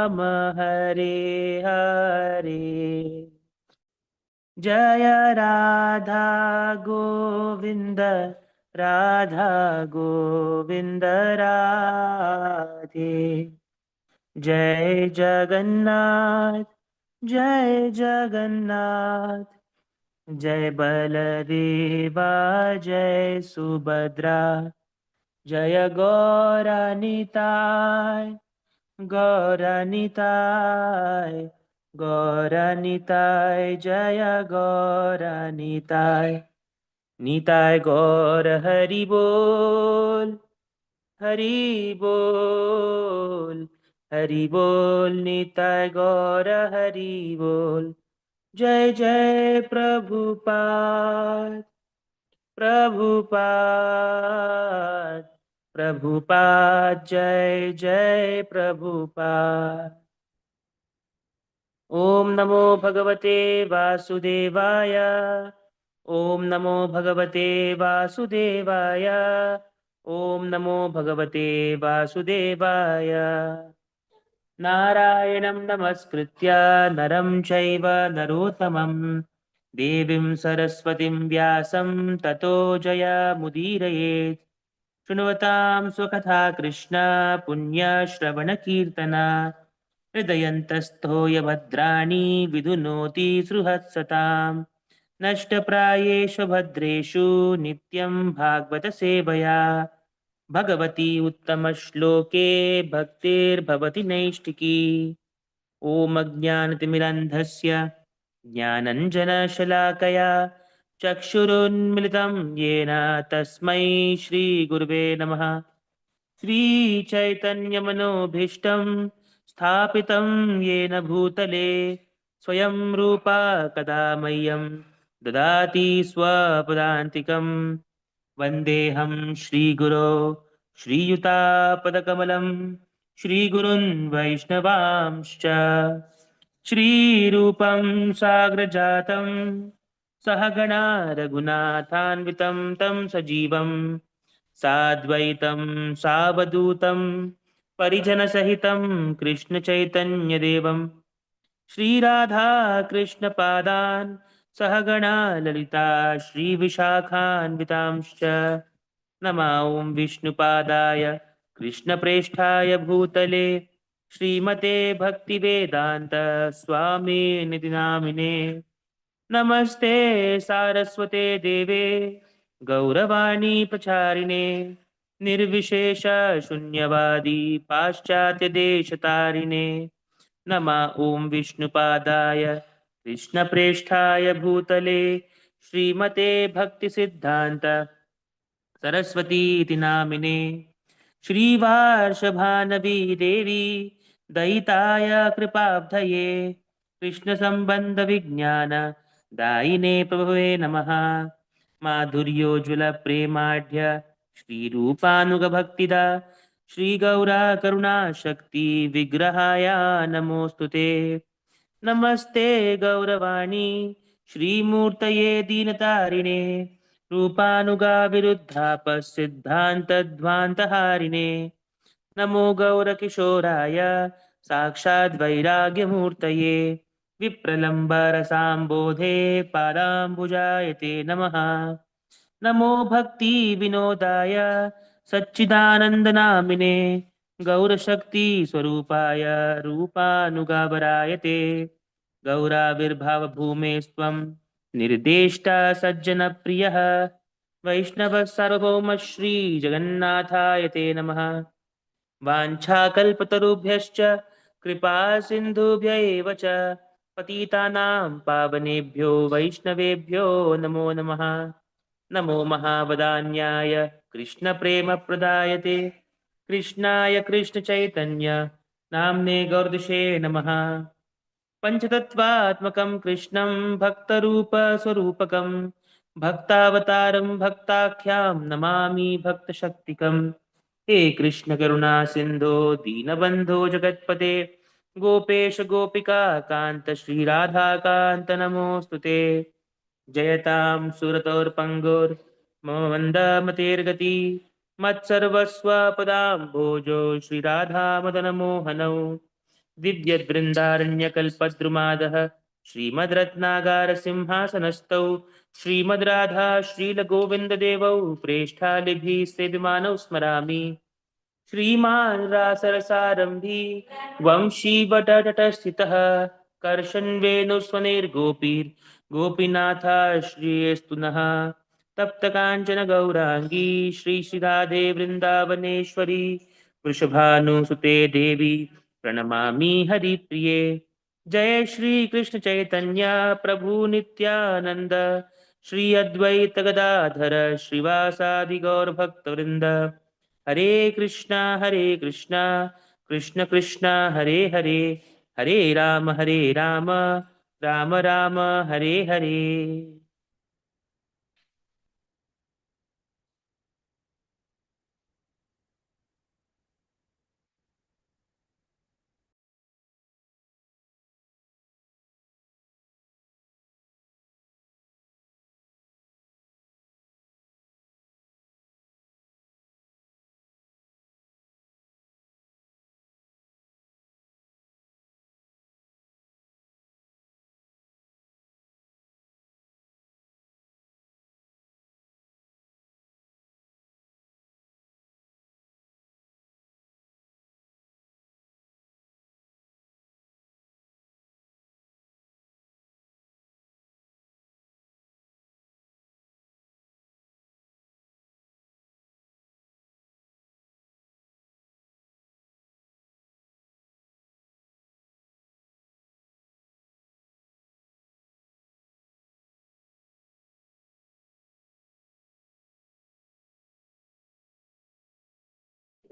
राम हरे हरे। जय राधा गोविंद राधा गोविंद राधे। जय जगन्नाथ जय जगन्नाथ। जय बलदेवा जय सुभद्रा। जय गौरनिताय गौरनिताय गौरनिताय। जय गौरनिताय। निताय गौर हरि बोल हरि बोल हरि बोल। निताय गौर हरि बोल। जय जय प्रभुपाद प्रभुपाद प्रभुपाद। जय जय प्रभुपाद। ओम नमो भगवते वासुदेवाय। ओम नमो भगवते वासुदेवाय। ओम नमो भगवते वासुदेवाय। नारायणं नमस्कृत्य नरं चैव नरोत्तमं देवीं सरस्वतीं व्यासं ततो जयमुदीरयेत्। शृण्वतां स्वकथा कृष्ण पुण्यश्रवणकीर्तना हृदयन्तस्थो भद्राणि विधुनोति सृहत्सताम्। नष्टप्रायेषु भद्रेषु नित्यं भागवत सेवया भगवती उत्तमश्लोके भक्तिर्भवति नैष्टिकी। ॐ अज्ञानतिमिरन्धस्य ज्ञानञ्जनशलाकया चक्षुरुन्मिलितं येन तस्मै श्रीगुरुवे नमः। श्रीचैतन्यमनोभीष्टं स्थापितं येन भूतले स्वयं रूपा कदा मह्यं ददाति स्वपदान्तिकं। वन्देऽहं श्रीगुरो श्रीयुतापदकमलं श्रीगुरुन् वैष्णवांश्च। श्रीरूपं साग्रजातं सहगणा रघुनाथान्वितं तं सजीवं साद्वैतं सावधूतं परिजनसहितं कृष्णचैतन्यदेवं श्रीराधा कृष्णपादान् सहगणा ललिता श्रीविशाखान्वितांश्च। नमः ॐ विष्णुपादाय कृष्णप्रेष्ठाय भूतले श्रीमते भक्तिवेदान्त स्वामिनिति नामिने। नमस्ते सारस्वते देवे गौरवाणी प्रचारिणे निर्विशेष शून्यवादी पाश्चात्यदेशतारिणे। नमः ॐ विष्णुपादाय कृष्णप्रेष्ठाय भूतले श्रीमते भक्तिसिद्धान्त सरस्वतीति नामिने। श्रीवार्षभानवी देवी दयिताय कृपाब्धये कृष्णसम्बन्धविज्ञान दायिने प्रभवे नमः। माधुर्योज्ज्वलप्रेमाढ्य श्रीरूपानुगभक्तिदा श्रीगौरा करुणाशक्ति विग्रहाय नमोऽस्तु ते। नमस्ते गौरवाणी श्रीमूर्तये दीनतारिणे रूपानुगाविरुद्धापसिद्धान्तध्वान्तहारिणे। नमो गौरकिशोराय साक्षाद्वैराग्यमूर्तये विप्रलम्बरसाम्बोधे पादाम्बुजाय ते नमः। नमो भक्तिविनोदाय सच्चिदानन्दनामिने गौरशक्तिस्वरूपाय रूपानुगावराय ते। गौराविर्भावभूमेस्त्वं निर्देष्टा सज्जनप्रियः वैष्णवः सार्वभौम श्रीजगन्नाथाय ते नमः। वाञ्छाकल्पतरुभ्यश्च कृपा सिन्धुभ्यैव च पतितानां पावनेभ्यो वैष्णवेभ्यो नमो नमः। नमो महावदान्याय कृष्णप्रेमप्रदायते कृष्णाय कृष्णचैतन्य नाम्ने गौरदिशे नमः। पञ्चतत्त्वात्मकं कृष्णं भक्तरूपस्वरूपकं भक्तावतारं भक्ताख्यां नमामि भक्तशक्तिकम्। हे कृष्ण करुणा सिन्धो दीनबन्धो जगत्पते गोपेश गोपिका कान्त श्रीराधाकान्त नमोऽस्तु ते। जयतां सुरतोर्पङ्गोर्मम मन्दमतेर्गति मत्सर्वस्वपदाम्भोजो श्रीराधामदनमोहनौ दिव्यद्वृन्दारण्यकल्पद्रुमादः श्रीमद्रत्नागारसिंहासनस्थौ श्रीमद्राधा श्रीलगोविन्ददेवौ प्रेष्ठालिभिः सेव्यमानौ स्मरामि। श्रीमान् रासरसारम्भी वंशीवटतटस्थितः कर्षन्वेणुस्वनैर्गोपीर्गोपीनाथाश्रियस्तु नः। तप्तकाञ्चन गौराङ्गी श्रीराधे वृन्दावनेश्वरी वृषभानुसुते देवी प्रणमामि हरिप्रिये। जय श्री कृष्ण चैतन्य प्रभु नित्यानंद श्री अद्वैत गदाधर श्रीवासादि गौर भक्तवृंद। हरे कृष्णा कृष्ण कृष्ण हरे हरे, हरे Ram Ram Ram Hare Hare.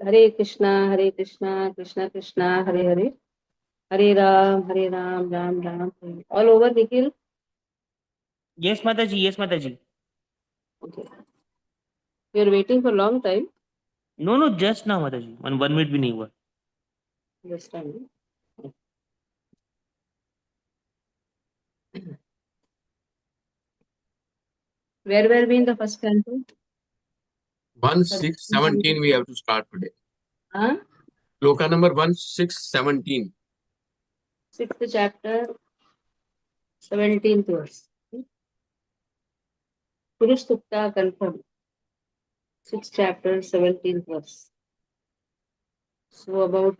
Hare Krishna, Krishna Krishna, Hare Hare, Hare Ram, Ram Ram. All over, Nikhil? Yes Mataji, yes Mataji. Okay. You are waiting for a long time? No, just now Mataji, 1 minute भी नहीं हुआ। This time. Where were we in the first canto? 1617 we have to start today. Huh? Loka number 1617. 6th chapter, 17th verse. Purush Sukta confirmed. 6th chapter, 17th verse. So about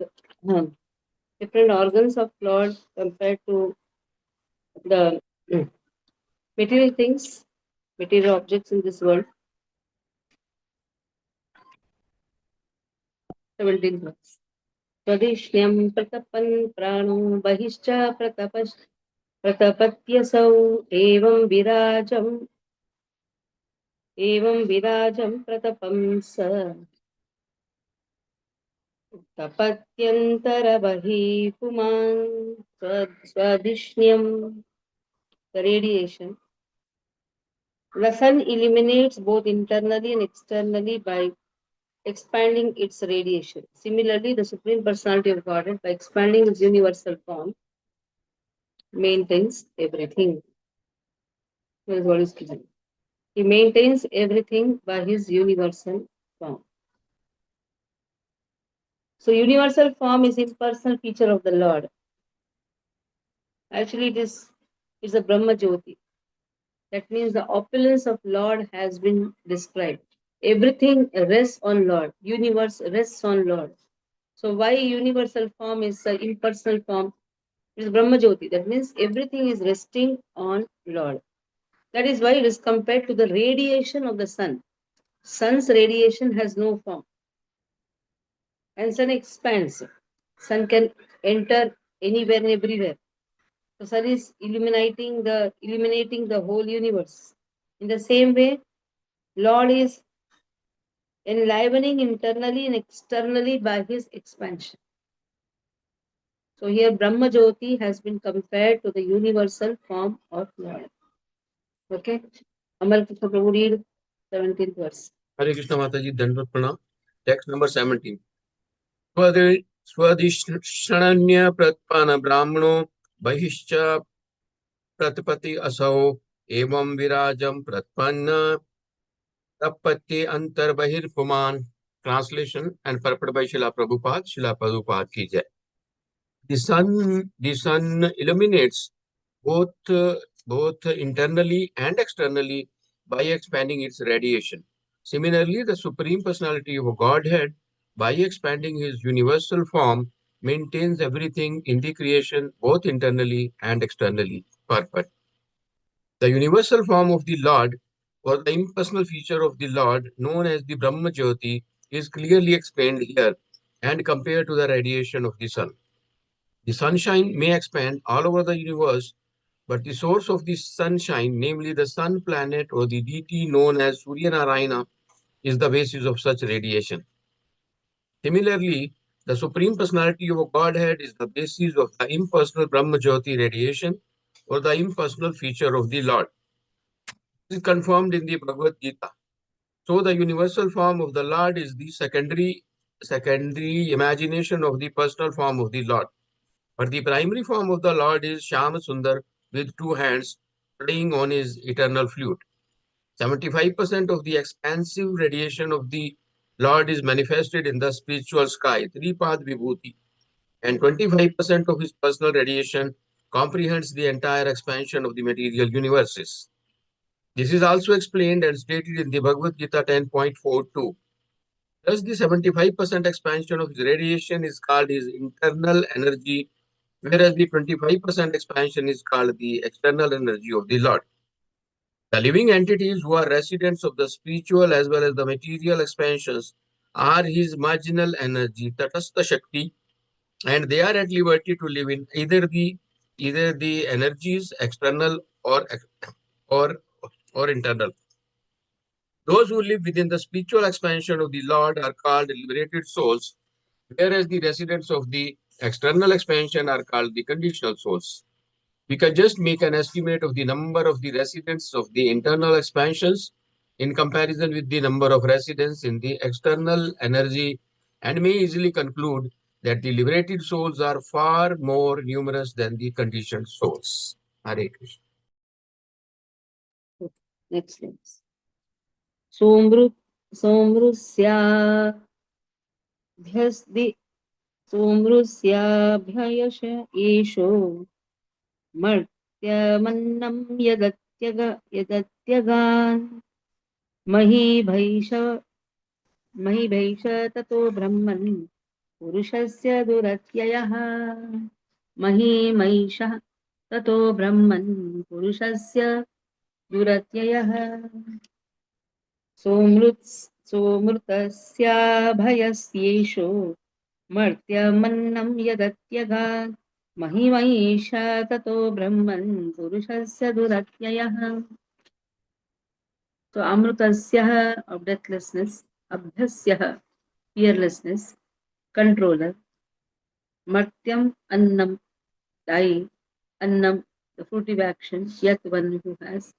different organs of Lord compared to the material things, material objects in this world. 17th verse. स्वदिष्ण्यं प्रतपन् प्राणो बहिश्च प्रतपत्यसौ एवं विराजं प्रतपं स तपत्यन्तरबहिः पुमान् स्वदिष्ण्यं. The radiation. The sun illuminates both internally and externally by expanding its radiation. Similarly, the Supreme Personality of Godhead, by expanding its universal form, maintains everything. That is what is given. He maintains everything by his universal form. So, universal form is impersonal feature of the Lord. Actually, it's a Brahma Jyoti. That means the opulence of Lord has been described. Everything rests on Lord. Universe rests on Lord. So, why universal form is an impersonal form? It is Brahma Jyoti. That means everything is resting on Lord. That is why it is compared to the radiation of the sun. Sun's radiation has no form. And sun expands. Sun can enter anywhere and everywhere. So sun is illuminating the whole universe. In the same way, Lord is enlivening internally and externally by his expansion. So here Brahma Jyoti has been compared to the universal form of Lord. Okay? Amal Krishna Prabhu read 17th verse. Hare Krishna Mataji, Dandavat Pranam. Text number 17. Swadhishnanya pratpana brahmano bahischa pratpati asau evam virajam pratpanna tapatti antar bahir puman. Translation and purport by Srila Prabhupada ki jai. The sun illuminates both internally and externally by expanding its radiation. Similarly, the Supreme Personality of Godhead, by expanding his universal form, maintains everything in the creation both internally and externally. Perfect. The universal form of the Lord, or the impersonal feature of the Lord, known as the Brahma Jyoti, is clearly explained here and compared to the radiation of the sun. The sunshine may expand all over the universe, but the source of the sunshine, namely the sun planet or the deity known as Surya Narayana, is the basis of such radiation. Similarly, the Supreme Personality of Godhead is the basis of the impersonal Brahma Jyoti radiation or the impersonal feature of the Lord. This is confirmed in the Bhagavad Gita. So the universal form of the Lord is the secondary imagination of the personal form of the Lord. But the primary form of the Lord is Shyama Sundar with two hands playing on his eternal flute. 75% of the expansive radiation of the Lord is manifested in the spiritual sky, Tripad Vibhuti, and 25% of his personal radiation comprehends the entire expansion of the material universes. This is also explained and stated in the Bhagavad Gita 10.42. Thus, the 75% expansion of his radiation is called his internal energy, whereas the 25% expansion is called the external energy of the Lord. The living entities who are residents of the spiritual as well as the material expansions are his marginal energy, Tatastha Shakti, and they are at liberty to live in either the energies external or or internal. Those who live within the spiritual expansion of the Lord are called liberated souls, whereas the residents of the external expansion are called the conditional souls. We can just make an estimate of the number of the residents of the internal expansions in comparison with the number of residents in the external energy and may easily conclude that the liberated souls are far more numerous than the conditioned souls. Hare Krishna. Next next. Somrusya bhyasdi सोमृस्याभ्ययश एषो मर्त्यमन्नं यदत्यगान् महीभैष ततो ब्रह्मन् पुरुषस्य दुरत्ययः महीमैषः ततो ब्रह्मन् पुरुषस्य दुरत्ययः सोमृतस्याभयस्येषो मर्त्यमन्नं यदत्यगात् महिमैष ततो ब्रह्मन् पुरुषस्य दुरत्ययः. So amrutasya of deathlessness, abhyasya fearlessness, controller, martyam annam, dying, annam the fruitive action, yet one who has,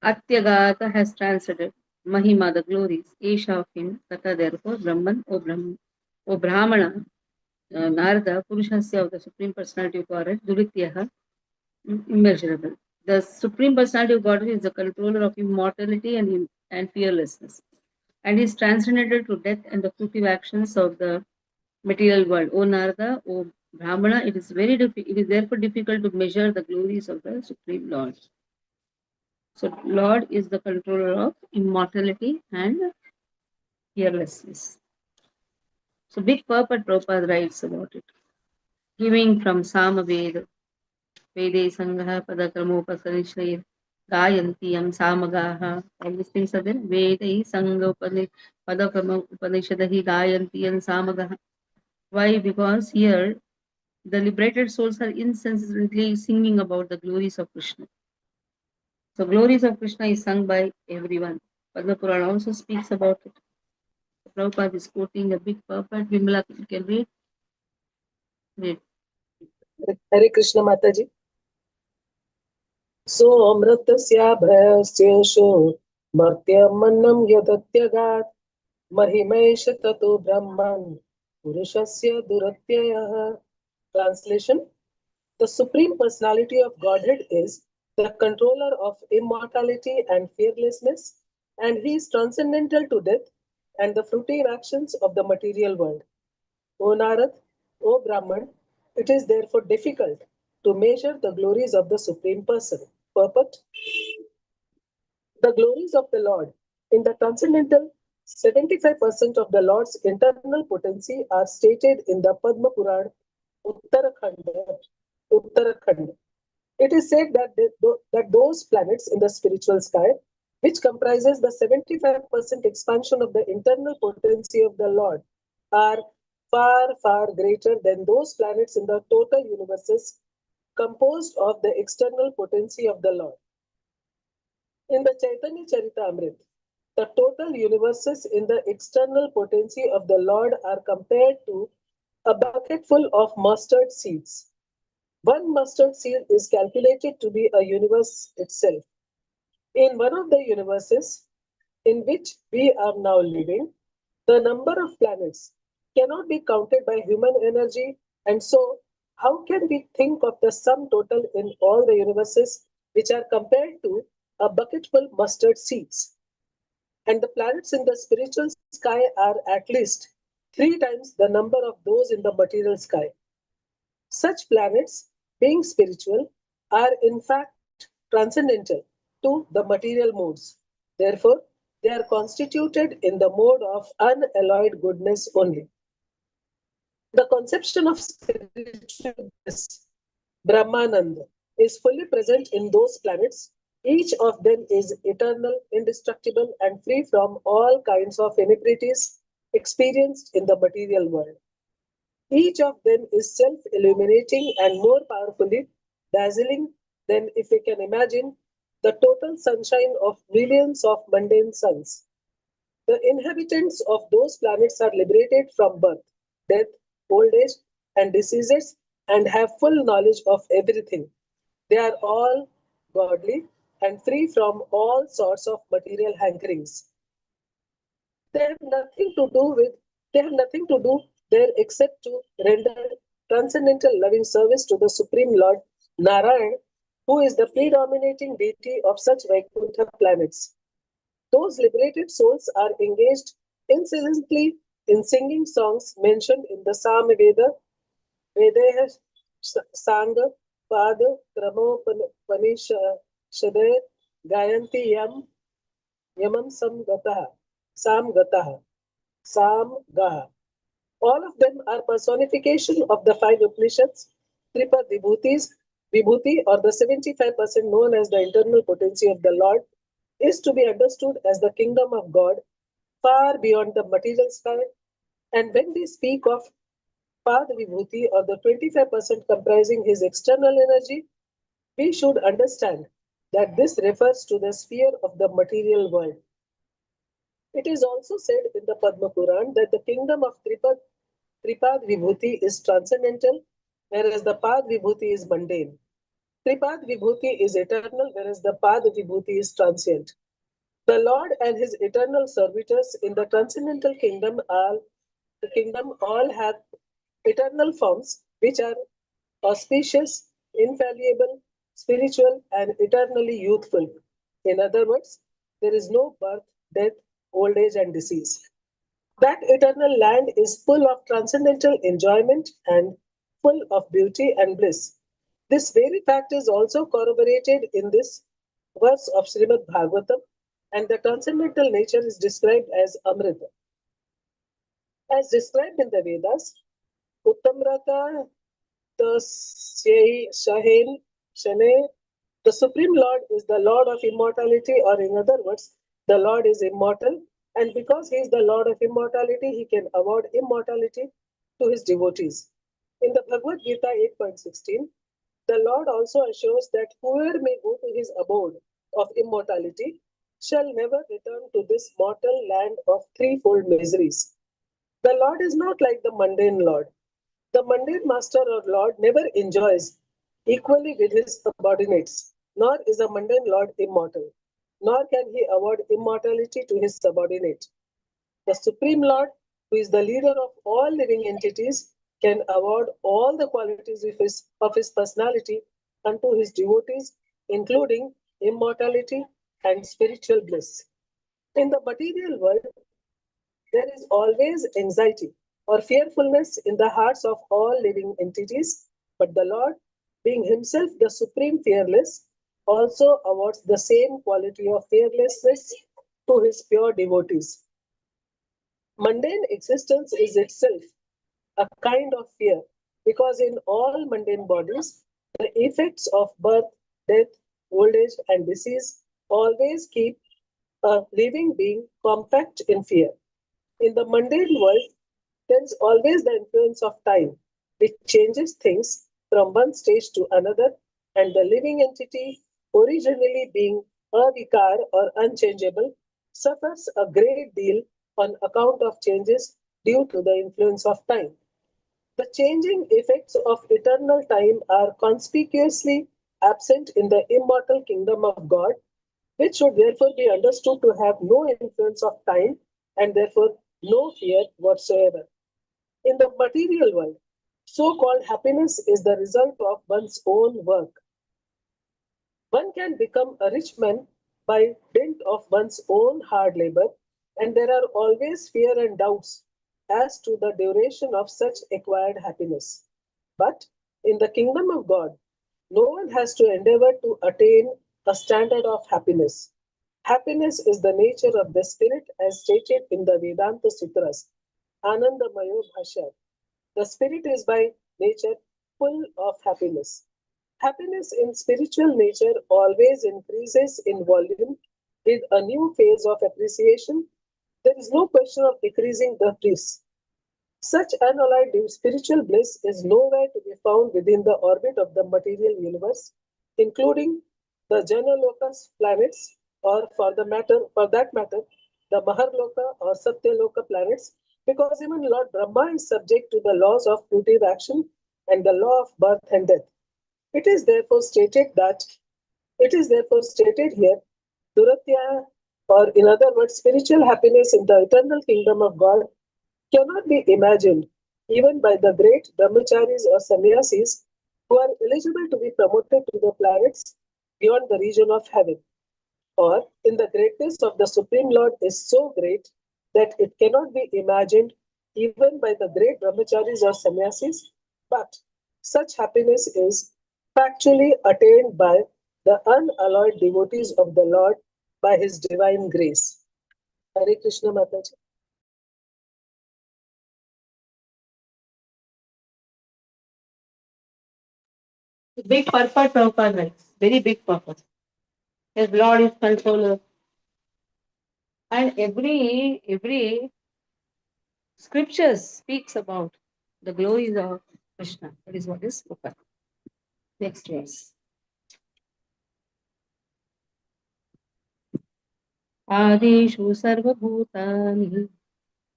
atyagata has transcended, mahima the glories, esha of him, tata therefore Brahman, O Brahmana, Narada, Purushasya of the Supreme Personality of Godhead, Durityaha, immeasurable. The Supreme Personality of Godhead is the controller of immortality and fearlessness, and is transcended to death and the fruitive actions of the material world. O Narada, O Brahmana, it is therefore difficult to measure the glories of the Supreme Lord. So Lord is the controller of immortality and fearlessness. So big purport Prabhupada writes about it. Giving from Samaveda, Vede Sangha Padakramopasanishray Gayanti Yam Samagaha. All these things are there. Vede Sangha Padakrama Upanishadahi Gayanti Yam Samagaha. Why? Because here the liberated souls are incessantly singing about the glories of Krishna. So glories of Krishna is sung by everyone. Padma Purana also speaks about it. Prabhupada is quoting a big purport. Vimala, you can read? Read. Hare Krishna Mataji. So amratasyaabhayasyesho martyamannam yadatyagat mahimesh tato brahman purushasya duratyayah. Translation: the Supreme Personality of Godhead is the controller of immortality and fearlessness, and he is transcendental to death and the fruitive actions of the material world. O Narad, O Brahman, It is therefore difficult to measure the glories of the Supreme Person. Purport: the glories of the Lord. In the transcendental, 75% of the Lord's internal potency are stated in the Padma Puran, Uttarakhand. Uttarakhand. It is said that, that those planets in the spiritual sky, which comprises the 75% expansion of the internal potency of the Lord, are far, far greater than those planets in the total universes composed of the external potency of the Lord. In the Chaitanya Charitamrita, the total universes in the external potency of the Lord are compared to a bucketful of mustard seeds. One mustard seed is calculated to be a universe itself. In one of the universes in which we are now living, the number of planets cannot be counted by human energy, and so how can we think of the sum total in all the universes which are compared to a bucketful mustard seeds? And the planets in the spiritual sky are at least 3 times the number of those in the material sky. Such planets, being spiritual, are in fact transcendental to the material modes. Therefore, they are constituted in the mode of unalloyed goodness only. The conception of spiritual bliss, Brahmananda, is fully present in those planets. Each of them is eternal, indestructible, and free from all kinds of inebrities experienced in the material world. Each of them is self illuminating and more powerfully dazzling than, if we can imagine, the total sunshine of millions of mundane suns. The inhabitants of those planets are liberated from birth, death, old age, and diseases and have full knowledge of everything. They are all godly and free from all sorts of material hankerings. They have nothing to do with they have nothing to do there except to render transcendental loving service to the Supreme Lord Narayan, who is the predominating deity of such Vaikuntha planets. Those liberated souls are engaged incessantly in singing songs mentioned in the Samaveda, Vedeha Sangha, Pada, Kramopanishade, Gayanti Yamam Samgataha, Samgaha. All of them are personification of the 5 Upanishads, Tripad Vibhuti, or the 75% known as the internal potency of the Lord, is to be understood as the kingdom of God far beyond the material sky. And when we speak of Pad Vibhuti, or the 25% comprising his external energy, we should understand that this refers to the sphere of the material world. It is also said in the Padma Puran that the kingdom of Tripad Vibhuti is transcendental, whereas the Pad Vibhuti is mundane. Tripad Vibhuti is eternal, whereas the Pad Vibhuti is transient. The Lord and his eternal servitors in the transcendental kingdom all have eternal forms which are auspicious, infallible, spiritual, and eternally youthful. In other words, there is no birth, death, old age, and disease. That eternal land is full of transcendental enjoyment and full of beauty and bliss. This very fact is also corroborated in this verse of Srimad Bhagavatam, and the transcendental nature is described as Amrita. As described in the Vedas, Uttamrata Shahen Shane, the Supreme Lord is the Lord of immortality, or in other words, the Lord is immortal, and because he is the Lord of immortality, he can award immortality to his devotees. In the Bhagavad Gita 8.16, the Lord also assures that whoever may go to his abode of immortality shall never return to this mortal land of threefold miseries. The Lord is not like the mundane Lord. The mundane master or Lord never enjoys equally with his subordinates, nor is a mundane Lord immortal, nor can he award immortality to his subordinate. The Supreme Lord, who is the leader of all living entities, can award all the qualities of his personality unto his devotees, including immortality and spiritual bliss. In the material world, there is always anxiety or fearfulness in the hearts of all living entities But the Lord, being himself the supreme fearless, also awards the same quality of fearlessness to his pure devotees. Mundane existence is itself a kind of fear, because in all mundane bodies, the effects of birth, death, old age, and disease always keep a living being compact in fear. In the mundane world, there is always the influence of time, which changes things from one stage to another, and the living entity, originally being avikar or unchangeable, suffers a great deal on account of changes due to the influence of time. The changing effects of eternal time are conspicuously absent in the immortal kingdom of God, which should therefore be understood to have no influence of time and therefore no fear whatsoever. In the material world, so called happiness is the result of one's own work. One can become a rich man by dint of one's own hard labor, and there are always fear and doubts as to the duration of such acquired happiness. But in the kingdom of God, no one has to endeavor to attain a standard of happiness. Happiness is the nature of the spirit as stated in the Vedanta Sutras, Anandamayo Bhashya. The spirit is by nature full of happiness. Happiness in spiritual nature always increases in volume with a new phase of appreciation. There is no question of decreasing the bliss. Such unalloyed spiritual bliss is nowhere to be found within the orbit of the material universe, including the Janalokas planets, or for that matter, the Maharloka or Satyaloka planets, because even Lord Brahma is subject to the laws of fruitive action and the law of birth and death. It is therefore stated that it is therefore stated here, Duratya, or in other words, spiritual happiness in the eternal kingdom of God cannot be imagined even by the great brahmacharis or sannyasis who are eligible to be promoted to the planets beyond the region of heaven. Or in the greatness of the Supreme Lord is so great that it cannot be imagined even by the great brahmacharis or sannyasis, but such happiness is factually attained by the unalloyed devotees of the Lord by his divine grace. Hare Krishna Mataji. Big purpose, Prabhupada writes. Very big purpose. His Lord is controller. And every scriptures speaks about the glories of Krishna. That is what is spoken. Next verse. आदिषु सर्वभूतानि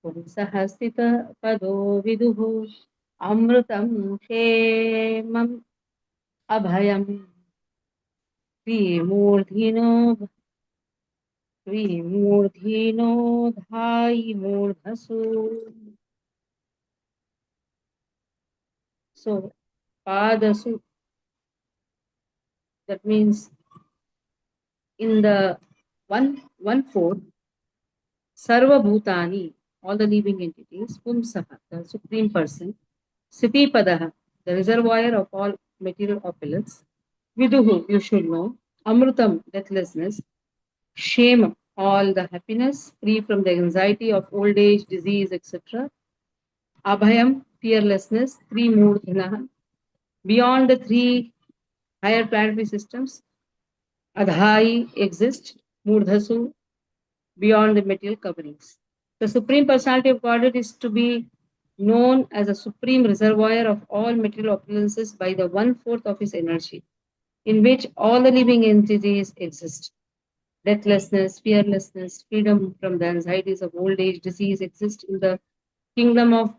पुंसः स्थितपदो विदुः अमृतं क्षेमम् अभयं विमूर्धिनो धायि मूर्धसु. So, padasu, that means in the one fourth, sarva bhutani, all the living entities, pumsaha, the supreme person, siti padaha, the reservoir of all material opulence, viduhu, you should know, amrutam, deathlessness, shame, all the happiness, free from the anxiety of old age, disease, etc. Abhayam, fearlessness, three murdhinaha, beyond the three higher planetary systems. Adhai exist, murdhasu, beyond the material coverings. The Supreme Personality of Godhead is to be known as a supreme reservoir of all material opulences by the one-fourth of his energy, in which all the living entities exist. Deathlessness, fearlessness, freedom from the anxieties of old age, disease exist in the kingdom of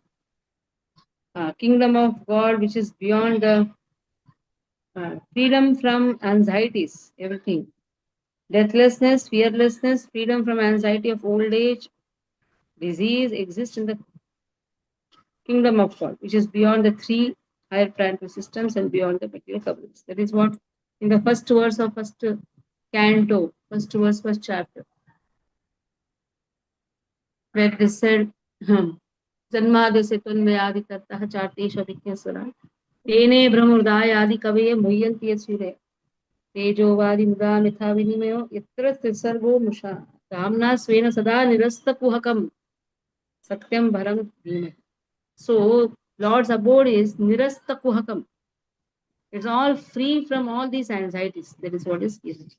God, which is beyond the freedom from anxieties, everything. Deathlessness, fearlessness, freedom from anxiety of old age, disease exist in the kingdom of God, which is beyond the three higher planetary systems and beyond the material coverings. That is what in the first verse of first canto, first verse, first chapter, where it is said, Janmadesya Tanmayadi Kartaha Chartesha Vikyasvara. तेने ब्रह्मोदय आदि कवये मुह्यन्ति यसूरे तेजोवादि मुदा मिथा विनिमयो यत्र त्रिसर्गो मुषा धाम्ना स्वेन सदा निरस्तकुहकम् satyam bharam dhimah. So Lord's abode is nirastakuhakam. It's all free from all these anxieties. That is what is given.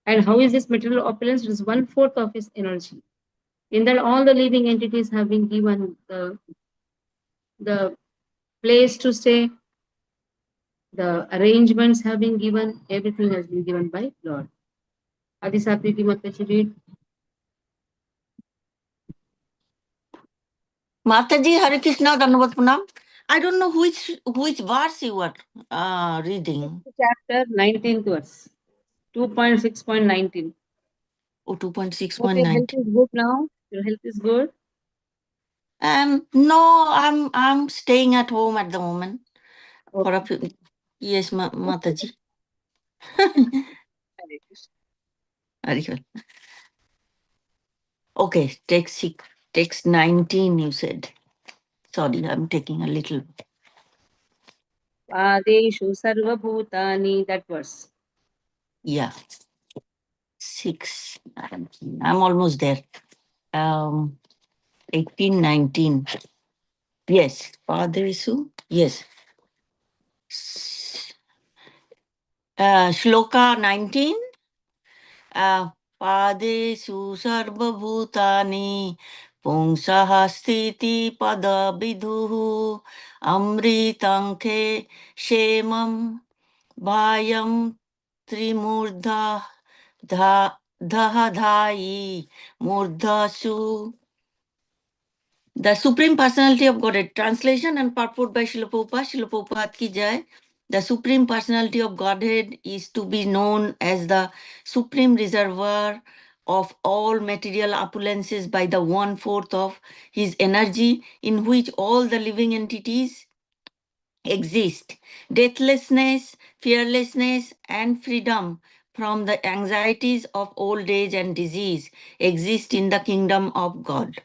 And how is this material opulence? It is 1/4 of his energy. In that all the living entities have been given the place to stay, the arrangements have been given, everything has been given by Lord. Adisatri Mataji read. Mataji, Hare Krishna, Dandavat Pranam. I don't know which verse you are reading. Chapter 19th verse. 2.6.19. Oh, Hope your 2.6.9. health is good now. Your health is good. No, I'm staying at home at the moment. Okay. For a few, yes, Mataji. Hare Krishna. Very well. Okay, text 19, you said. Sorry, I'm taking a little. Padeshu sarvabhutani, that verse. Yeah. 6. I'm almost there. 18, 19. Yes. Padesu. Yes. Shloka 19. Padesu sarvabhutani pungsah sthiti pada vidhuhu amritanke shemam bhayam trimurdha dhahadhai murdhasu. The Supreme Personality of Godhead. Translation and purport by Srila Prabhupada. Srila Prabhupada ki jai. The Supreme Personality of Godhead is to be known as the supreme reservoir of all material opulences by the 1/4 of his energy in which all the living entities exist. Deathlessness, fearlessness, and freedom from the anxieties of old age and disease exist in the kingdom of God,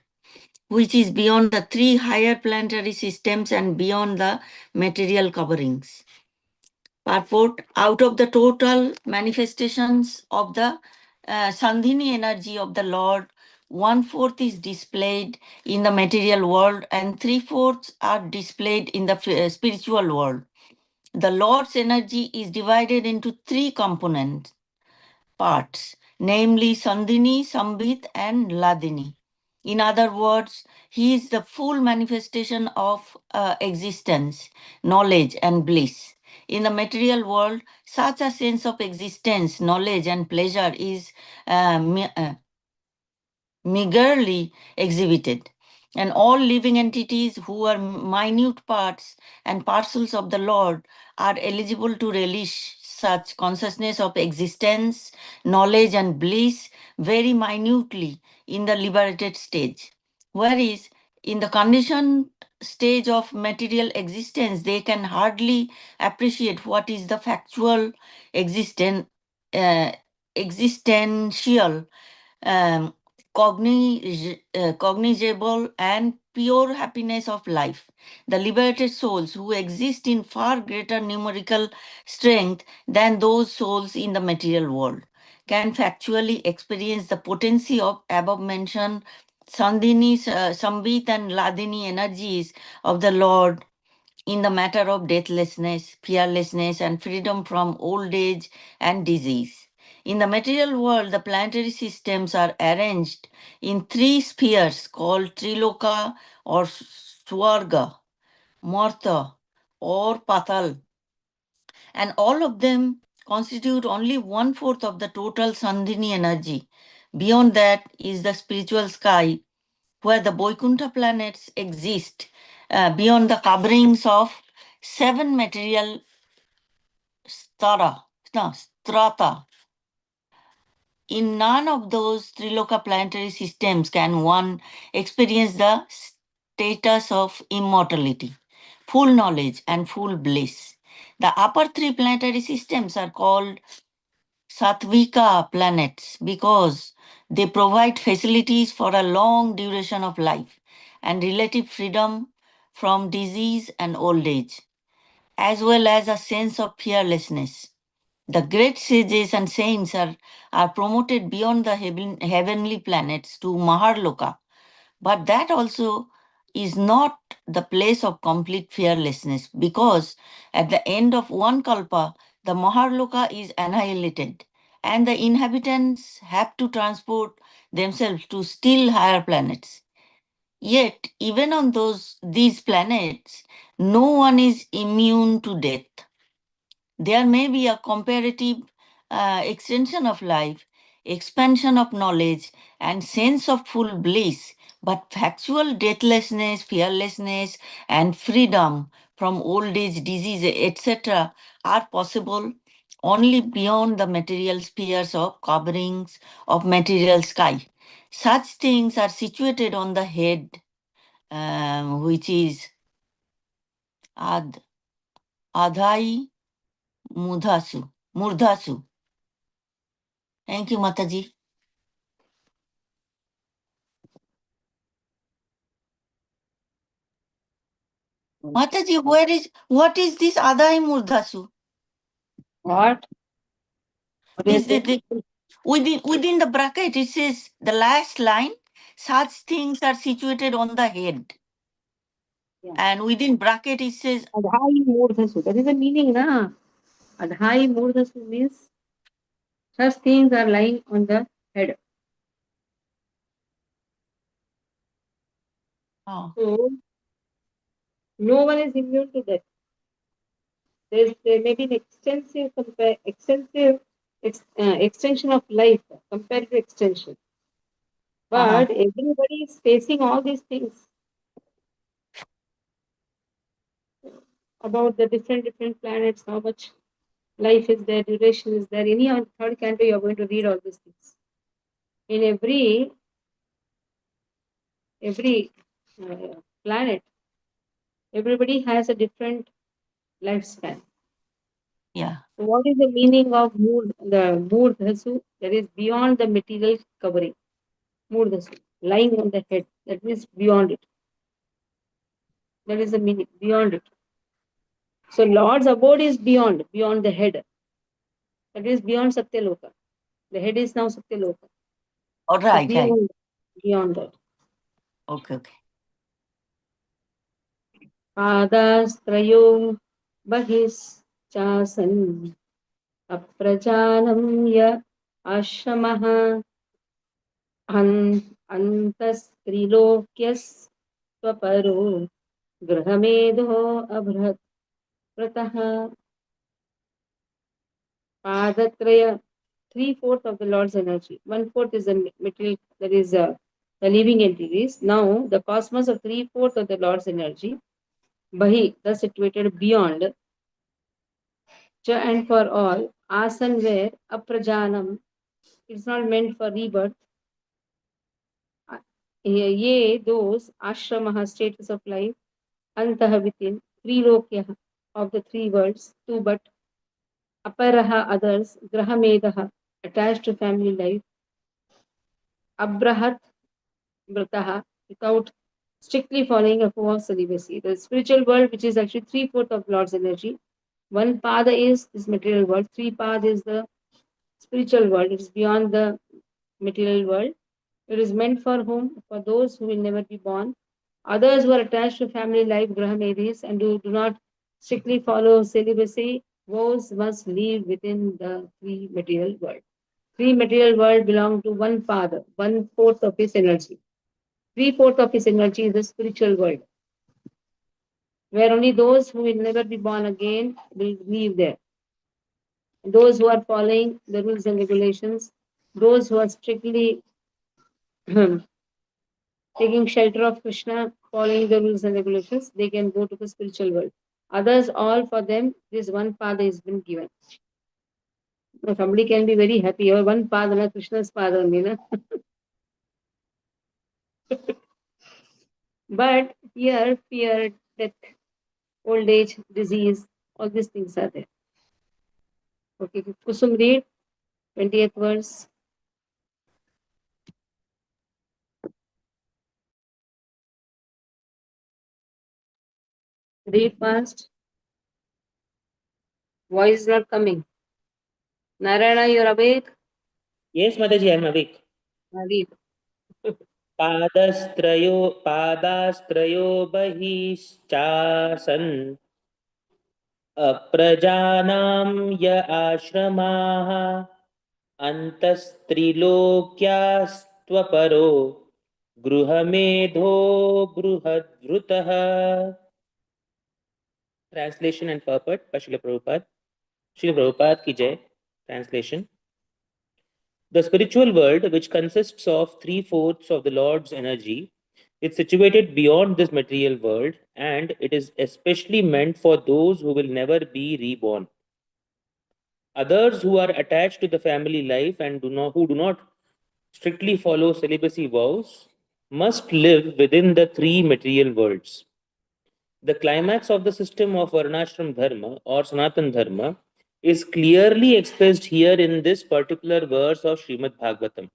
which is beyond the 3 higher planetary systems and beyond the material coverings. Purport: out of the total manifestations of the Sandhini energy of the Lord, 1/4 is displayed in the material world and 3/4 are displayed in the spiritual world. The Lord's energy is divided into 3 component parts, namely Sandhini, Sambhit, and Ladini. In other words, he is the full manifestation of existence, knowledge, and bliss. In the material world, such a sense of existence, knowledge, and pleasure is meagerly exhibited. And all living entities who are minute parts and parcels of the Lord are eligible to relish such consciousness of existence, knowledge, and bliss very minutely in the liberated stage. Whereas in the conditioned stage of material existence, they can hardly appreciate what is the factual existential um, cognizable and pure happiness of life. The liberated souls who exist in far greater numerical strength than those souls in the material world can factually experience the potency of above mentioned Sandhini, Sambhit, and Ladini energies of the Lord in the matter of deathlessness, fearlessness, and freedom from old age and disease. In the material world, the planetary systems are arranged in 3 spheres called Triloka or Swarga, Martha, or Patal, and all of them constitute only 1/4 of the total Sandhini energy. Beyond that is the spiritual sky, where the Vaikuntha planets exist beyond the coverings of 7 material strata. In none of those Triloka planetary systems can one experience the status of immortality, full knowledge, and full bliss. The upper 3 planetary systems are called Satvika planets because they provide facilities for a long duration of life and relative freedom from disease and old age. as well as a sense of fearlessness. The great sages and saints are promoted beyond the heavenly planets to Maharloka, but that also is not the place of complete fearlessness, because at the end of one kalpa, the Maharloka is annihilated and the inhabitants have to transport themselves to still higher planets. Yet, even on these planets, no one is immune to death. There may be a comparative extension of life, expansion of knowledge, and sense of full bliss, but factual deathlessness, fearlessness, and freedom from old age, disease, etc., are possible only beyond the material spheres of coverings of material sky. Such things are situated on the head, which is Adhai Murdhasu. Thank you, Mataji. Mataji, what is this Adhai Murdhasu? What? What is This, it? within the bracket, it says the last line, such things are situated on the head. Yeah. And within bracket, it says, Adhai Murdhasu. That is the meaning, na? Adhai Murdhasu means such things are lying on the head. oh, So, no one is immune to that. There may be an extension of life, compared to extension. But everybody is facing all these things about the different planets, how much life is there, duration is there. Any on third canto, you are going to read all these things. In every planet, everybody has a different lifespan. yeah. So what is the meaning of the Murdhasu? That is beyond the material covering. Murdhasu, lying on the head. That means beyond it. That is the meaning, beyond it. So Lord's abode is beyond the head. That is beyond Satyaloka. The head is now Satyaloka. All So right, right. beyond that. Okay. पादास्त्रयो बहिश्चासन् अप्रजानं य आश्रमः अन्तस्त्रिलोक्यस्त्वपरो गृहमेधो अभृत् प्रतः Padatraya, 3/4 of the Lord's energy. 1/4 is the material, that is the living entities. Now, the cosmos of 3/4 of the Lord's energy, Bahi, thus situated beyond, Cha and for all, Asan where, Aprajanam, it's not meant for rebirth. Ye, those, Ashramaha, status of life, Antaha within, Trilokya, of the three worlds, two but, Aparaha, others, Grahamedaha, attached to family life, Abrahat, Vrataha, without strictly following a form of celibacy. The spiritual world, which is actually 3/4 of Lord's energy. One pada is this material world, three pada is the spiritual world. It is beyond the material world. It is meant for whom? For those who will never be born. Others who are attached to family life, Grahamedis, and who do not strictly follow celibacy, those must live within the three material world. Three material world belong to one pada, 1/4 of his energy. 3/4 of his energy is the spiritual world, where only those who will never be born again will live there. Those who are following the rules and regulations, those who are strictly taking shelter of Krishna, following the rules and regulations, they can go to the spiritual world. Others, all for them, this one path has been given. Now, somebody can be very happy, or one path, Krishna's path only. Na? But here, fear, death, old age, disease, all these things are there. Okay, Kusum, read 20th verse. Read fast. Voice is not coming. Narayana, you're awake? Yes, Mataji, I'm awake. Read. पादस्त्रयो बहिश्चासन् अप्रजानां य आश्रमाः अन्तस्त्रिलोक्यास्त्वपरो गृहमेधो बृहद्रुतः. Translation and purport by Srila Prabhupada. Srila Prabhupada ki jai. Translation. The spiritual world, which consists of 3/4 of the Lord's energy, is situated beyond this material world, and it is especially meant for those who will never be reborn. Others who are attached to the family life and who do not strictly follow celibacy vows must live within the three material worlds. The climax of the system of Varnashram Dharma or Sanatan Dharma is clearly expressed here in this particular verse of Srimad Bhagavatam.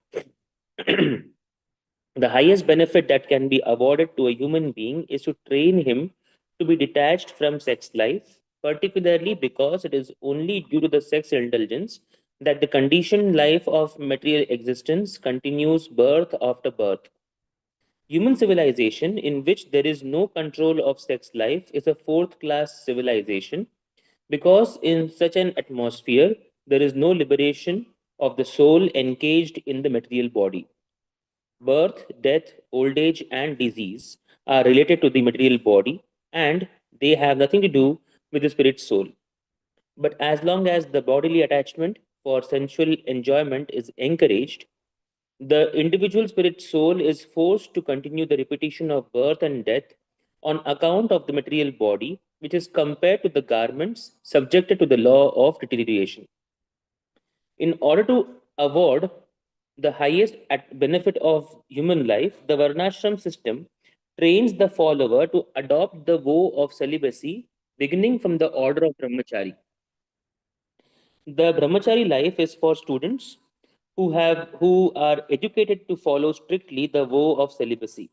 The highest benefit that can be awarded to a human being is to train him to be detached from sex life, particularly because it is only due to the sex indulgence that the conditioned life of material existence continues birth after birth. Human civilization, in which there is no control of sex life, is a fourth class civilization because in such an atmosphere there is no liberation of the soul engaged in the material body. Birth, death, old age, and disease are related to the material body and they have nothing to do with the spirit soul. But as long as the bodily attachment for sensual enjoyment is encouraged, the individual spirit soul is forced to continue the repetition of birth and death on account of the material body, which is compared to the garments subjected to the law of deterioration. In order to award the highest benefit of human life, the Varnashram system trains the follower to adopt the vow of celibacy beginning from the order of Brahmachari. The Brahmachari life is for students who are educated to follow strictly the vow of celibacy.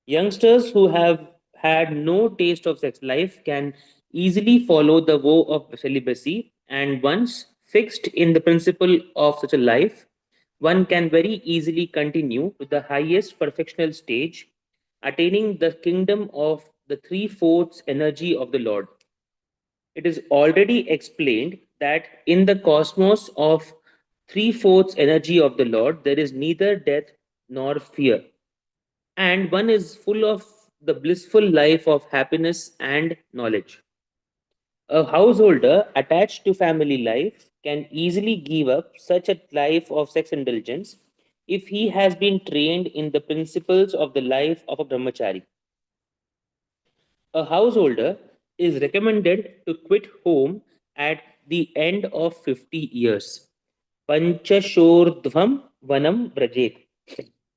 Youngsters who have had no taste of sex life can easily follow the vow of celibacy, and once fixed in the principle of such a life, one can very easily continue to the highest perfectional stage, attaining the kingdom of the three-fourths energy of the Lord. It is already explained that in the cosmos of three-fourths energy of the Lord, there is neither death nor fear, and one is full of the blissful life of happiness and knowledge. A householder attached to family life can easily give up such a life of sex indulgence if he has been trained in the principles of the life of a brahmachari. A householder is recommended to quit home at the end of 50 years. Panchashordhvam vanam vrajet,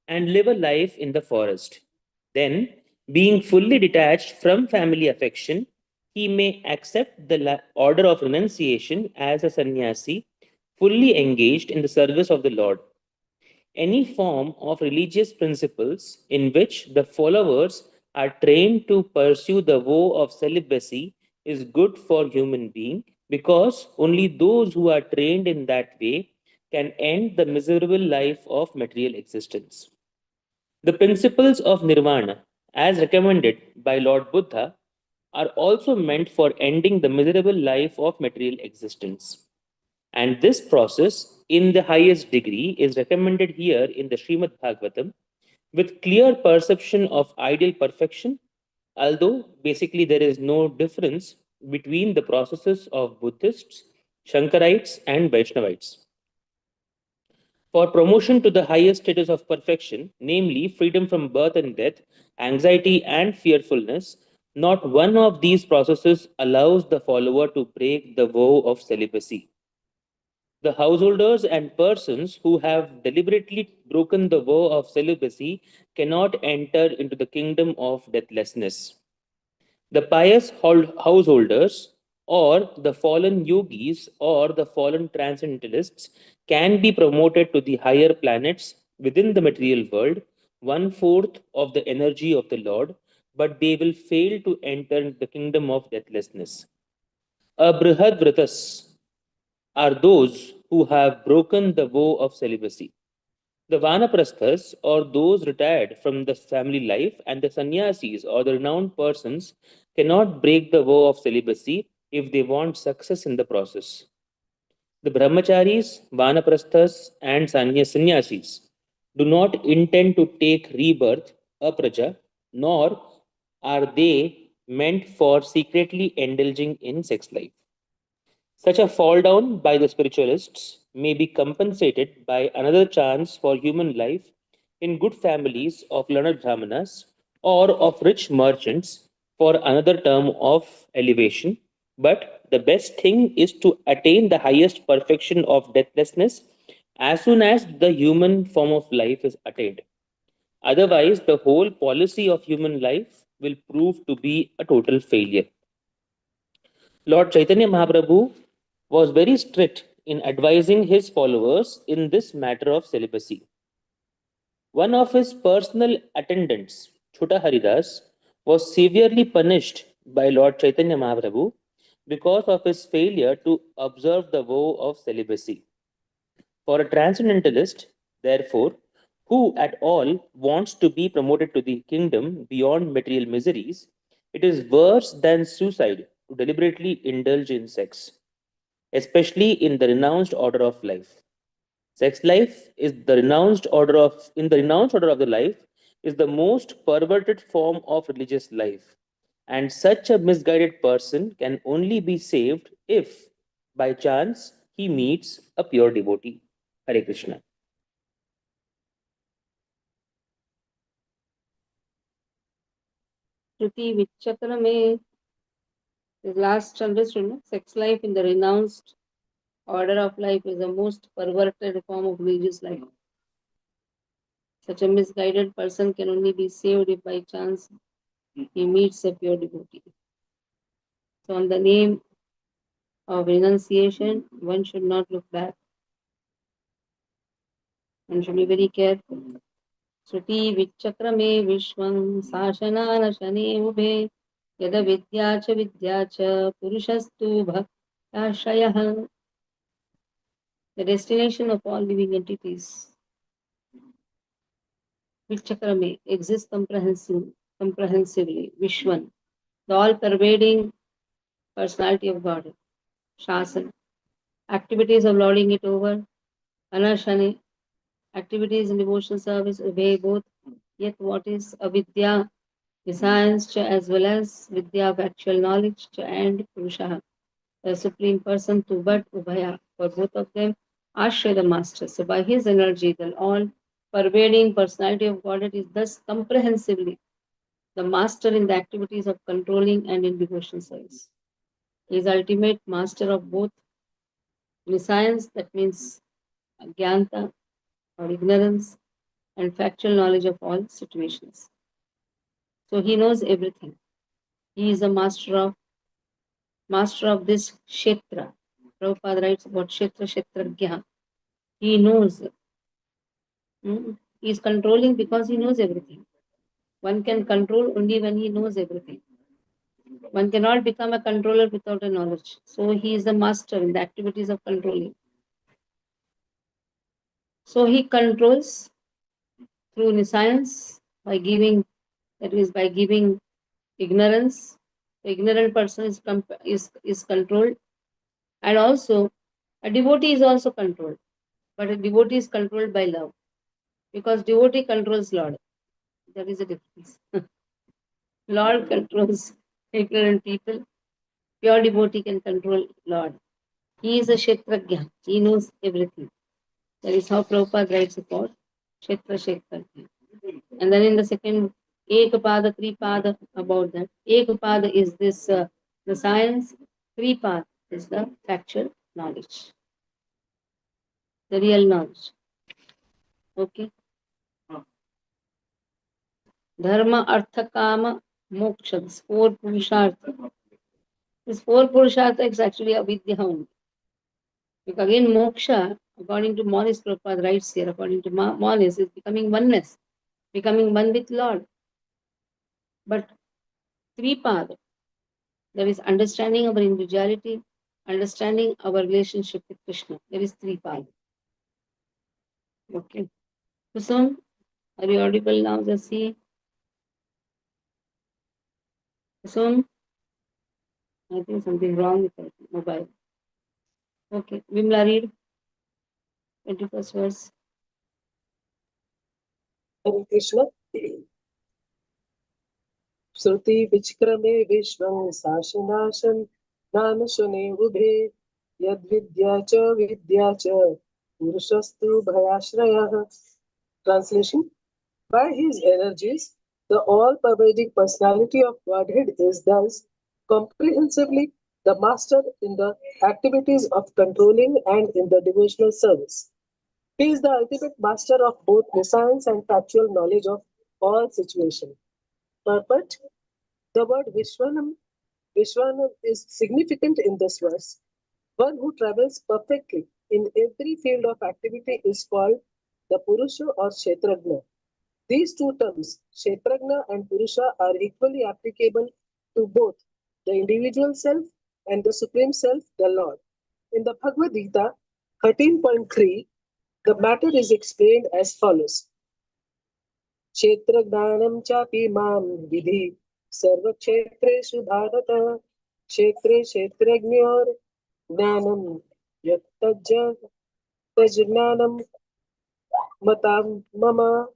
and live a life in the forest. Then, being fully detached from family affection, he may accept the order of renunciation as a sannyasi, fully engaged in the service of the Lord. Any form of religious principles in which the followers are trained to pursue the vow of celibacy is good for human being because only those who are trained in that way can end the miserable life of material existence. The principles of nirvana, as recommended by Lord Buddha, are also meant for ending the miserable life of material existence. And this process, in the highest degree, is recommended here in the Srimad Bhagavatam with clear perception of ideal perfection, although basically there is no difference between the processes of Buddhists, Shankarites, and Vaishnavites. For promotion to the highest status of perfection, namely freedom from birth and death, anxiety, and fearfulness, not one of these processes allows the follower to break the vow of celibacy. The householders and persons who have deliberately broken the vow of celibacy cannot enter into the kingdom of deathlessness. The pious householders, or the fallen yogis, or the fallen transcendentalists can be promoted to the higher planets within the material world, one-fourth of the energy of the Lord, but they will fail to enter the kingdom of deathlessness. Abrihadvratas are those who have broken the vow of celibacy. The Vanaprasthas, or those retired from the family life, and the sannyasis, or the renowned persons, cannot break the vow of celibacy if they want success in the process. The brahmacharis, vanaprasthas, and sannyasis do not intend to take rebirth, apraja, nor are they meant for secretly indulging in sex life. Such a fall down by the spiritualists may be compensated by another chance for human life in good families of learned brahmanas or of rich merchants for another term of elevation. But the best thing is to attain the highest perfection of deathlessness as soon as the human form of life is attained. Otherwise, the whole policy of human life will prove to be a total failure. Lord Chaitanya Mahaprabhu was very strict in advising his followers in this matter of celibacy. One of his personal attendants, Chota Haridas, was severely punished by Lord Chaitanya Mahaprabhu because of his failure to observe the vow of celibacy. For a transcendentalist, therefore, who at all wants to be promoted to the kingdom beyond material miseries, it is worse than suicide to deliberately indulge in sex, especially in the renounced order of life. Sex life is the renounced order of in the renounced order of the life is the most perverted form of religious life. And such a misguided person can only be saved if by chance he meets a pure devotee. Hare Krishna. Shruti Vichakrame, the last understood, no? Sex life in the renounced order of life is the most perverted form of religious life. Such a misguided person can only be saved if by chance he meets a pure devotee. So, on the name of renunciation, one should not look back. One should be very careful. Shruti Vichakrame Vishwam Sashanana Shane Ubhe Yada Vidya cha Purushastu Bhaktashayah. The destination of all living entities, Vichakrame, exists comprehensively. Vishwan, the all-pervading personality of God. Shasan, activities of lording it over. Anashane, activities in devotional service, obey both. Yet what is avidya, the science, as well as vidya of actual knowledge, and Purusha, the supreme person, to but Ubhaya, for both of them, Ashray the master. So by his energy, the all pervading personality of Godhead is thus comprehensively the master in the activities of controlling and in devotional service. He is ultimate master of both science, that means Gyanta or ignorance, and factual knowledge of all situations. So he knows everything. He is a master of this Kshetra. Prabhupada writes about Kshetrajna. He knows. He is controlling because he knows everything. One can control only when he knows everything. One cannot become a controller without a knowledge. So he is the master in the activities of controlling. So he controls through science by giving, that is by giving ignorance. The ignorant person is controlled, and also a devotee is also controlled, but a devotee is controlled by love, because devotee controls Lord. There is a difference. Lord controls ignorant people. Pure devotee can control Lord. He is a Kshetrajna. He knows everything. That is how Prabhupada writes about Kshetrajna. And then in the second Ekapada, Tripada, about that. Ekapada is this the science. Tripada is the factual knowledge, the real knowledge. Okay. Dharma, Artha, Kama, Moksha. This four Purushartha. This four Purushartha is actually avidya only. Because again, moksha, according to Manis Prabhupada writes here, according to Manis, is becoming oneness, becoming one with Lord. But Tripada, there is understanding of our individuality, understanding our relationship with Krishna. There is three parts. Okay. Kusum, are you audible now, Jasi? Kusum? I think something wrong with the mobile. Okay. Vimla, read 21st verse. Hare Krishna. Shruti vichkrame vishvam sashanashan nanashane ubhe yad vidya cha purushastu bhayashrayah. Translation: by his energies, the all-pervading personality of Godhead is thus comprehensively the master in the activities of controlling and in the devotional service. He is the ultimate master of both nescience and factual knowledge of all situations. Purport: the word Vishwanam is significant in this verse. One who travels perfectly in every field of activity is called the Purusha or Kshetrajna. These two terms, Kshetrajna and Purusha, are equally applicable to both the individual self and the Supreme Self, the Lord. In the Bhagavad Gita 13.3, the matter is explained as follows. Kshetrajnanam chapi mam vidhi sarva kshetreshu bharata kshetre kshetrajnyor jnanam yattajya tajnanam matam mama.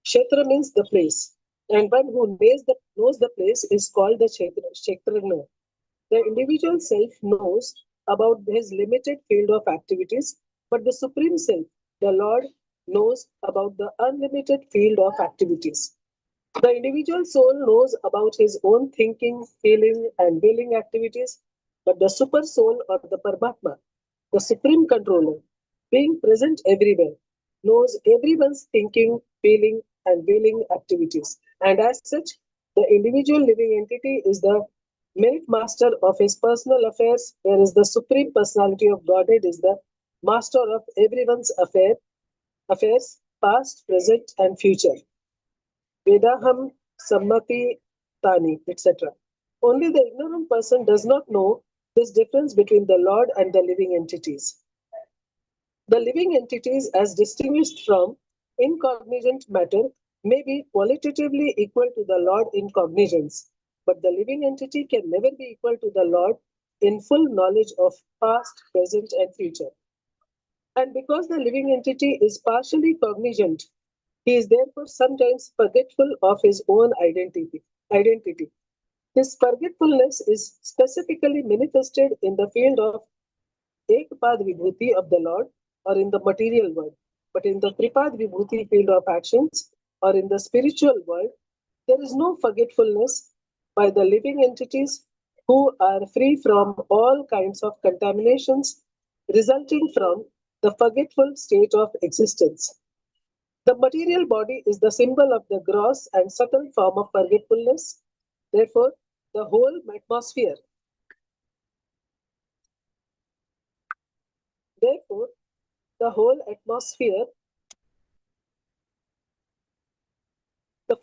Kshetra means the place, and one who knows the place is called the Kshetrajna. The individual self knows about his limited field of activities, but the Supreme Self, the Lord, knows about the unlimited field of activities. The individual soul knows about his own thinking, feeling, and willing activities, but the super soul or the Paramatma, the supreme controller, being present everywhere, knows everyone's thinking, feeling, and willing activities. And as such, the individual living entity is the merit master of his personal affairs, whereas the supreme personality of Godhead is the master of everyone's affairs, past, present, and future. Vedaham, Sammati, Tani, etc. Only the ignorant person does not know this difference between the Lord and the living entities. The living entities, as distinguished from incognizant matter, may be qualitatively equal to the Lord in cognizance, but the living entity can never be equal to the Lord in full knowledge of past, present, and future. And because the living entity is partially cognizant, he is therefore sometimes forgetful of his own identity. This forgetfulness is specifically manifested in the field of Ekpad Vibhuti of the Lord or in the material world. But in the Tripad Vibhuti field of actions or in the spiritual world, there is no forgetfulness by the living entities who are free from all kinds of contaminations resulting from the forgetful state of existence. The material body is the symbol of the gross and subtle form of forgetfulness. Therefore, the whole atmosphere Therefore, the whole atmosphere,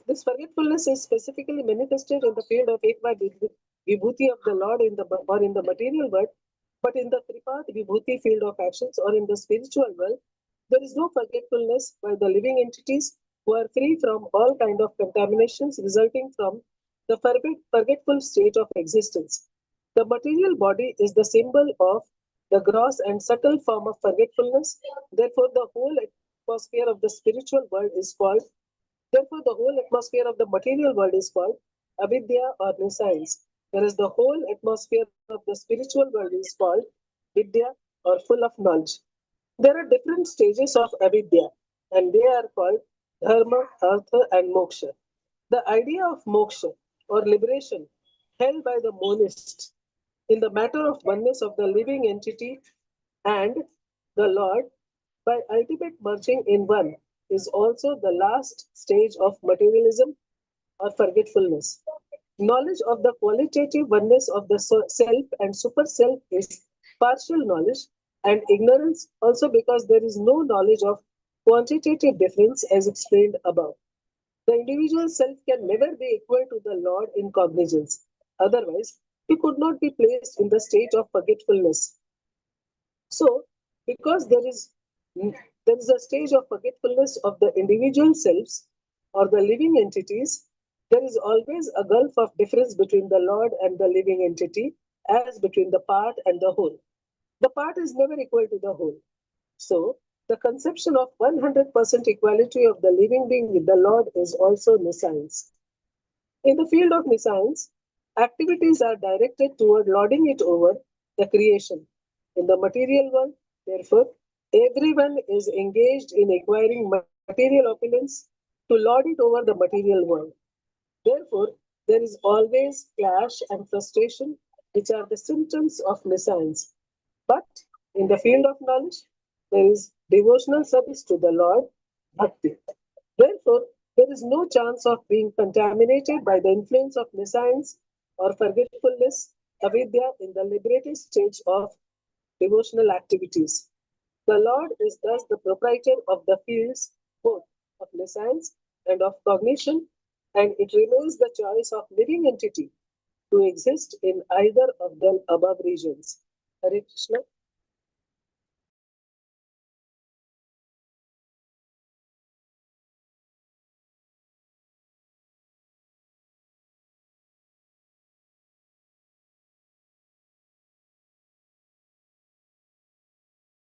this forgetfulness is specifically manifested in the field of Ekva Vibhuti of the Lord or in the material world, but in the Tripad Vibhuti field of actions or in the spiritual world, there is no forgetfulness by the living entities who are free from all kind of contaminations resulting from the forgetful state of existence. The material body is the symbol of the gross and subtle form of forgetfulness. Therefore, the whole atmosphere of the spiritual world is called Therefore, the whole atmosphere of the material world is called avidya or nescience, whereas the whole atmosphere of the spiritual world is called vidya or full of knowledge. There are different stages of avidya, and they are called dharma, artha, and moksha. The idea of moksha or liberation held by the monist in the matter of oneness of the living entity and the Lord by ultimate merging in one is also the last stage of materialism or forgetfulness. Knowledge of the qualitative oneness of the self and super self is partial knowledge, and ignorance also because there is no knowledge of quantitative difference as explained above. The individual self can never be equal to the Lord in cognizance. Otherwise, he could not be placed in the state of forgetfulness. So, because there is a stage of forgetfulness of the individual selves or the living entities, there is always a gulf of difference between the Lord and the living entity, as between the part and the whole. The part is never equal to the whole. So, the conception of 100% equality of the living being with the Lord is also nescience. In the field of nescience, activities are directed toward lording it over the creation. In the material world, therefore, everyone is engaged in acquiring material opulence to lord it over the material world. Therefore, there is always clash and frustration, which are the symptoms of nescience. But in the field of knowledge, there is devotional service to the Lord, Bhakti. Therefore, there is no chance of being contaminated by the influence of nescience or forgetfulness, avidya, in the liberated stage of devotional activities. The Lord is thus the proprietor of the fields both of nescience and of cognition, and it remains the choice of living entity to exist in either of the above regions. Hare Krishna.